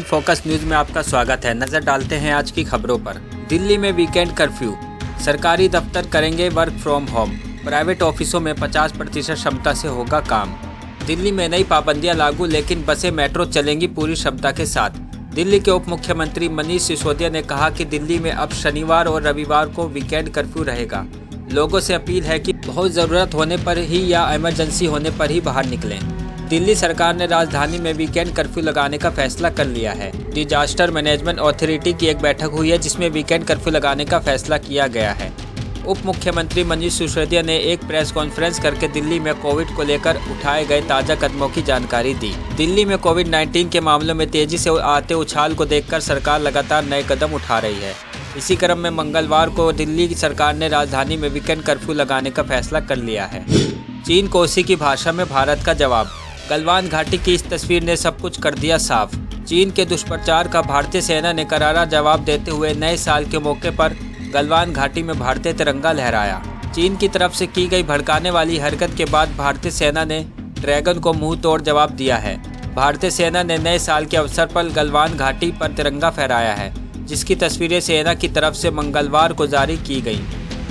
In focus news में आपका स्वागत है। नजर डालते हैं आज की खबरों पर। दिल्ली में वीकेंड कर्फ्यू, सरकारी दफ्तर करेंगे वर्क फ्रॉम होम, प्राइवेट ऑफिसों में 50% क्षमता से होगा काम। दिल्ली में नई पाबंदियां लागू, लेकिन बसें मेट्रो चलेंगी पूरी क्षमता के साथ। दिल्ली के उप मुख्यमंत्री मनीष सिसोदिया ने कहा कि दिल्ली में अब शनिवार और रविवार को वीकेंड कर्फ्यू रहेगा। लोगों से अपील है कि बहुत ज़रूरत होने पर ही या इमरजेंसी होने पर ही बाहर निकलें। दिल्ली सरकार ने राजधानी में वीकेंड कर्फ्यू लगाने का फैसला कर लिया है। डिजास्टर मैनेजमेंट अथॉरिटी की एक बैठक हुई है जिसमें वीकेंड कर्फ्यू लगाने का फैसला किया गया है। उप मुख्यमंत्री मनीष सिसोदिया ने एक प्रेस कॉन्फ्रेंस करके दिल्ली में कोविड को लेकर उठाए गए ताज़ा कदमों की जानकारी दी। दिल्ली में कोविड-19 के मामलों में तेजी से आते उछाल को देखकर सरकार लगातार नए कदम उठा रही है। इसी क्रम में मंगलवार को दिल्ली की सरकार ने राजधानी में वीकेंड कर्फ्यू लगाने का फैसला कर लिया है। चीन को उसी की भाषा में भारत का जवाब, गलवान घाटी की इस तस्वीर ने सब कुछ कर दिया साफ। चीन के दुष्प्रचार का भारतीय सेना ने करारा जवाब देते हुए नए साल के मौके पर गलवान घाटी में भारतीय तिरंगा लहराया। चीन की तरफ से की गई भड़काने वाली हरकत के बाद भारतीय सेना ने ड्रैगन को मुंह तोड़ जवाब दिया है। भारतीय सेना ने नए साल के अवसर पर गलवान घाटी पर तिरंगा फहराया है, जिसकी तस्वीरें सेना की तरफ से मंगलवार को जारी की गई।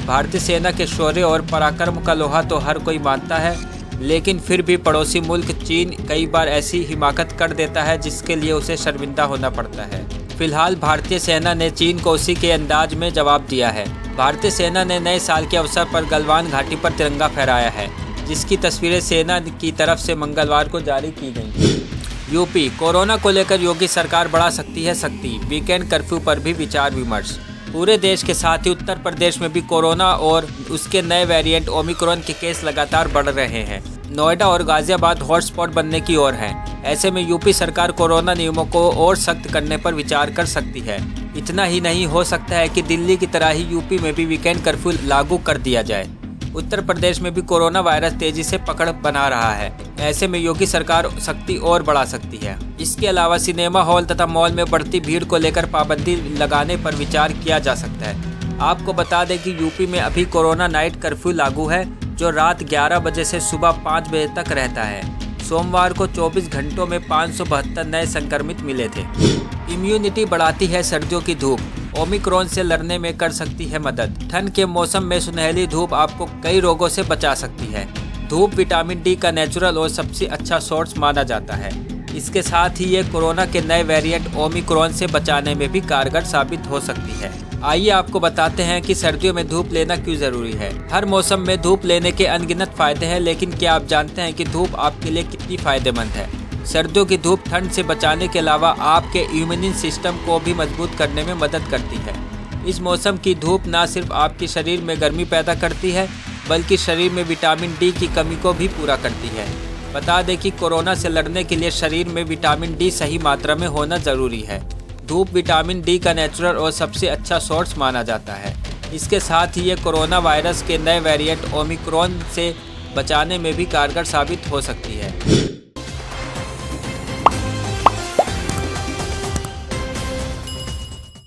भारतीय सेना के शौर्य और पराक्रम का लोहा तो हर कोई मानता है, लेकिन फिर भी पड़ोसी मुल्क चीन कई बार ऐसी हिमाकत कर देता है जिसके लिए उसे शर्मिंदा होना पड़ता है। फिलहाल भारतीय सेना ने चीन को उसी के अंदाज में जवाब दिया है। भारतीय सेना ने नए साल के अवसर पर गलवान घाटी पर तिरंगा फहराया है, जिसकी तस्वीरें सेना की तरफ से मंगलवार को जारी की गई। यूपी, कोरोना को लेकर योगी सरकार बढ़ा सकती है सख्ती, वीकेंड कर्फ्यू पर भी विचार विमर्श। पूरे देश के साथ ही उत्तर प्रदेश में भी कोरोना और उसके नए वेरिएंट ओमिक्रॉन के केस लगातार बढ़ रहे हैं। नोएडा और गाजियाबाद हॉटस्पॉट बनने की ओर हैं। ऐसे में यूपी सरकार कोरोना नियमों को और सख्त करने पर विचार कर सकती है। इतना ही नहीं, हो सकता है कि दिल्ली की तरह ही यूपी में भी वीकेंड कर्फ्यू लागू कर दिया जाए। उत्तर प्रदेश में भी कोरोना वायरस तेजी से पकड़ बना रहा है। ऐसे में योगी सरकार सख्ती और बढ़ा सकती है। इसके अलावा सिनेमा हॉल तथा मॉल में बढ़ती भीड़ को लेकर पाबंदी लगाने पर विचार किया जा सकता है। आपको बता दें कि यूपी में अभी कोरोना नाइट कर्फ्यू लागू है, जो रात 11 बजे से सुबह 5 बजे तक रहता है। सोमवार को 24 घंटों में 572 नए संक्रमित मिले थे। इम्यूनिटी बढ़ाती है सर्दियों की धूप, ओमिक्रॉन से लड़ने में कर सकती है मदद। ठंड के मौसम में सुनहली धूप आपको कई रोगों से बचा सकती है। धूप विटामिन डी का नेचुरल और सबसे अच्छा सोर्स माना जाता है। इसके साथ ही ये कोरोना के नए वेरिएंट ओमिक्रॉन से बचाने में भी कारगर साबित हो सकती है। आइए आपको बताते हैं कि सर्दियों में धूप लेना क्यों जरूरी है। हर मौसम में धूप लेने के अनगिनत फायदे हैं, लेकिन क्या आप जानते हैं कि धूप आपके लिए कितनी फायदेमंद है? सर्दियों की धूप ठंड से बचाने के अलावा आपके इम्यून सिस्टम को भी मजबूत करने में मदद करती है। इस मौसम की धूप न सिर्फ आपके शरीर में गर्मी पैदा करती है, बल्कि शरीर में विटामिन डी की कमी को भी पूरा करती है। बता दें कि कोरोना से लड़ने के लिए शरीर में विटामिन डी सही मात्रा में होना ज़रूरी है। धूप विटामिन डी का नेचुरल और सबसे अच्छा सोर्स माना जाता है। इसके साथ ही ये कोरोना वायरस के नए वेरिएंट ओमिक्रॉन से बचाने में भी कारगर साबित हो सकती है।